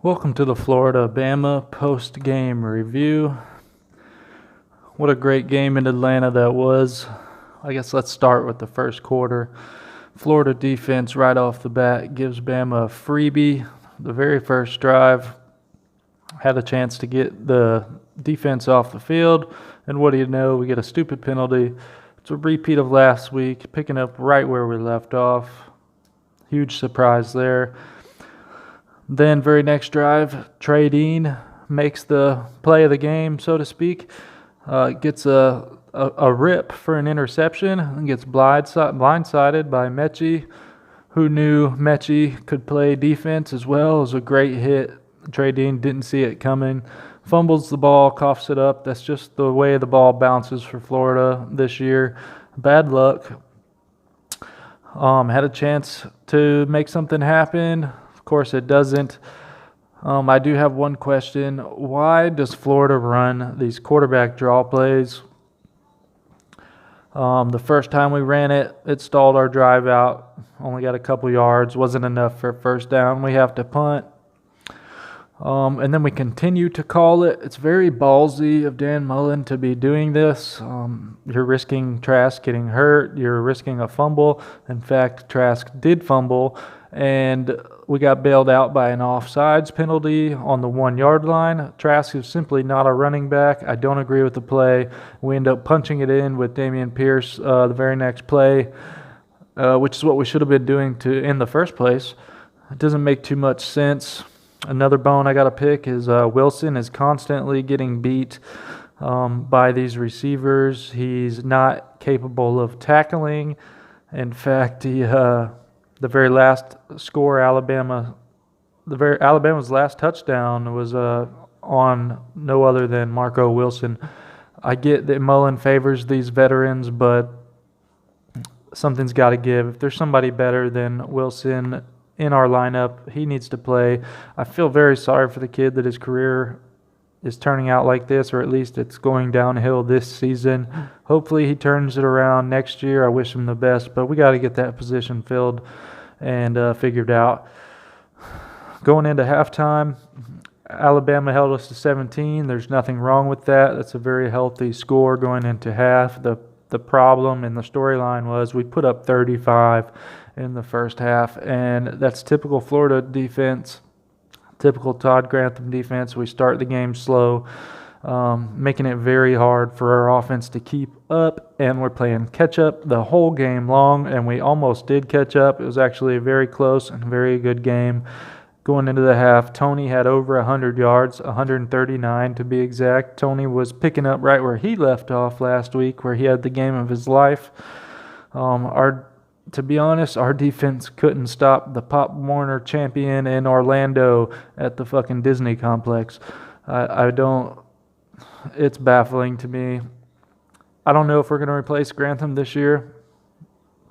Welcome to the Flori-Bama post-game review. What a great game in Atlanta that was. I guess let's start with the first quarter. Florida defense right off the bat gives Bama a freebie. The very first drive had a chance to get the defense off the field, and what do you know, we get a stupid penalty. It's a repeat of last week, picking up right where we left off. Huge surprise there. Then very next drive, Trey Dean makes the play of the game, so to speak. Gets a rip for an interception and gets blindsided by Mechie, who knew Mechie could play defense as well. It was a great hit. Trey Dean didn't see it coming. Fumbles the ball, coughs it up. That's just the way the ball bounces for Florida this year. Bad luck. Had a chance to make something happen. Of course, it doesn't. I do have one question. Why does Florida run these quarterback draw plays? The first time we ran it, it stalled our drive out. Only got a couple yards. Wasn't enough for a first down. We have to punt. And then we continue to call it. It's very ballsy of Dan Mullen to be doing this. You're risking Trask getting hurt. You're risking a fumble. In fact, Trask did fumble, and we got bailed out by an offsides penalty on the 1 yard line. Trask is simply not a running back. I don't agree with the play. We end up punching it in with Dameon Pierce the very next play, which is what we should have been doing in the first place. It doesn't make too much sense. Another bone I got to pick is Wilson is constantly getting beat by these receivers. He's not capable of tackling. In fact, the very last score, Alabama's last touchdown was on no other than Marco Wilson. I get that Mullen favors these veterans, but something's got to give. If there's somebody better than Wilson in our lineup, he needs to play. I feel very sorry for the kid that his career is turning out like this, or at least it's going downhill this season. Hopefully he turns it around next year. I wish him the best, but we got to get that position filled and figured out. Going into halftime, Alabama held us to 17. There's nothing wrong with that. That's a very healthy score going into half. The problem in the storyline was we put up 35 in the first half, and that's typical Florida defense, typical Todd Grantham defense. We start the game slow, making it very hard for our offense to keep up, and we're playing catch-up the whole game long, and we almost did catch up. It was actually a very close and very good game. Going into the half, Tony had over 100 yards, 139 to be exact. Tony was picking up right where he left off last week, where he had the game of his life. To be honest, our defense couldn't stop the Pop Warner champion in Orlando at the fucking Disney complex. It's baffling to me. I don't know if we're going to replace Grantham this year.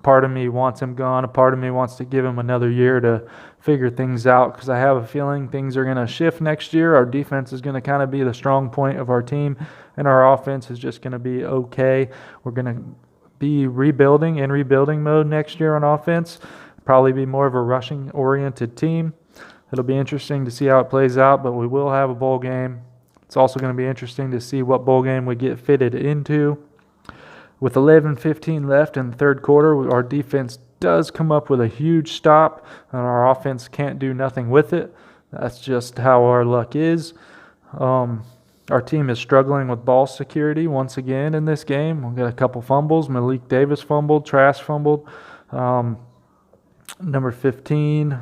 Part of me wants him gone. A part of me wants to give him another year to figure things out, because I have a feeling things are going to shift next year. Our defense is going to kind of be the strong point of our team, and our offense is just going to be okay. We're going to be in rebuilding mode next year on offense. Probably be more of a rushing-oriented team. It'll be interesting to see how it plays out, but we will have a bowl game. It's also going to be interesting to see what bowl game we get fitted into. With 11:15 left in the third quarter, our defense does come up with a huge stop, and our offense can't do nothing with it. That's just how our luck is. Our team is struggling with ball security once again in this game. We've got a couple fumbles. Malik Davis fumbled. Trask fumbled. Number 15,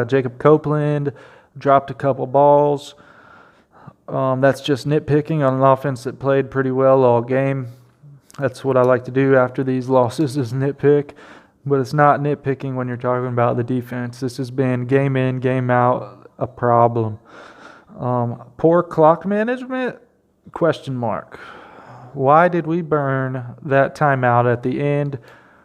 Jacob Copeland dropped a couple balls. That's just nitpicking on an offense that played pretty well all game. That's what I like to do after these losses, is nitpick. But it's not nitpicking when you're talking about the defense. This has been game in, game out, a problem. Poor clock management? Question mark. Why did we burn that timeout at the end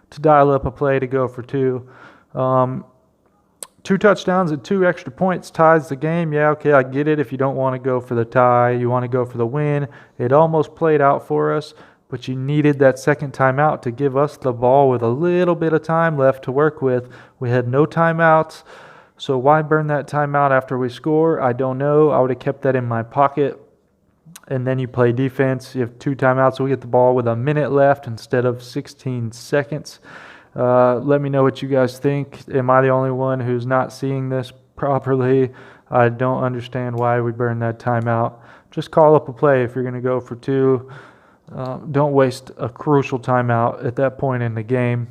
to dial up a play to go for two? 2 touchdowns and 2 extra points ties the game. Yeah, okay, I get it. If you don't want to go for the tie, you want to go for the win. It almost played out for us, but you needed that second timeout to give us the ball with a little bit of time left to work with. We had no timeouts, So why burn that timeout after we score? I don't know. I would have kept that in my pocket. And then you play defense. You have 2 timeouts. So we get the ball with a minute left instead of 16 seconds. Let me know what you guys think. Am I the only one who's not seeing this properly? I don't understand why we burned that timeout. Just call up a play if you're going to go for 2. Don't waste a crucial timeout at that point in the game.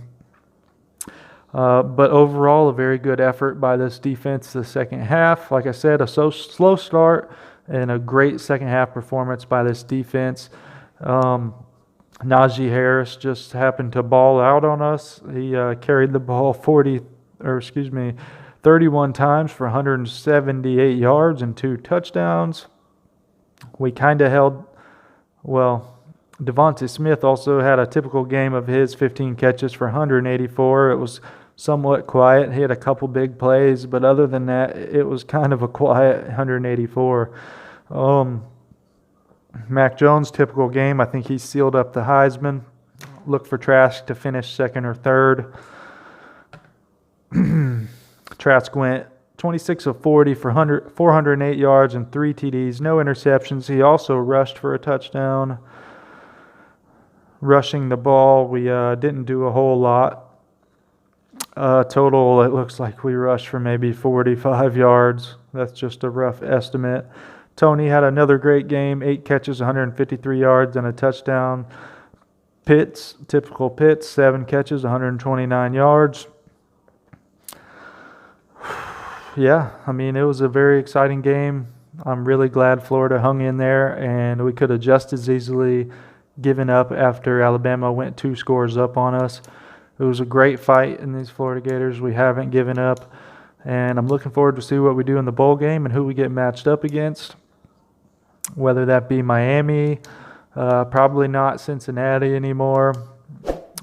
But overall, a very good effort by this defense the second half. Like I said, a slow start and a great second half performance by this defense. Najee Harris just happened to ball out on us. He carried the ball 31 times for 178 yards and 2 touchdowns. We kind of held, Devontae Smith also had a typical game of his, 15 catches for 184. It was somewhat quiet. He had a couple big plays, but other than that, it was kind of a quiet 184. Mac Jones, typical game. I think he sealed up the Heisman. Look for Trask to finish second or third. Trask went 26 of 40 for 408 yards and 3 TDs, no interceptions. He also rushed for a touchdown. Rushing the ball, we didn't do a whole lot. Total, it looks like we rushed for maybe 45 yards. That's just a rough estimate. Tony had another great game, 8 catches, 153 yards, and a touchdown. Pitts, typical Pitts, 7 catches, 129 yards. Yeah, I mean, it was a very exciting game. I'm really glad Florida hung in there, and we could have just as easily given up after Alabama went 2 scores up on us. It was a great fight in these Florida Gators. We haven't given up, and I'm looking forward to see what we do in the bowl game and who we get matched up against, whether that be Miami, probably not Cincinnati anymore.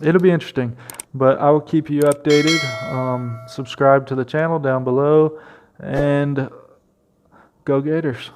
It'll be interesting, but I will keep you updated. Subscribe to the channel down below, and go Gators.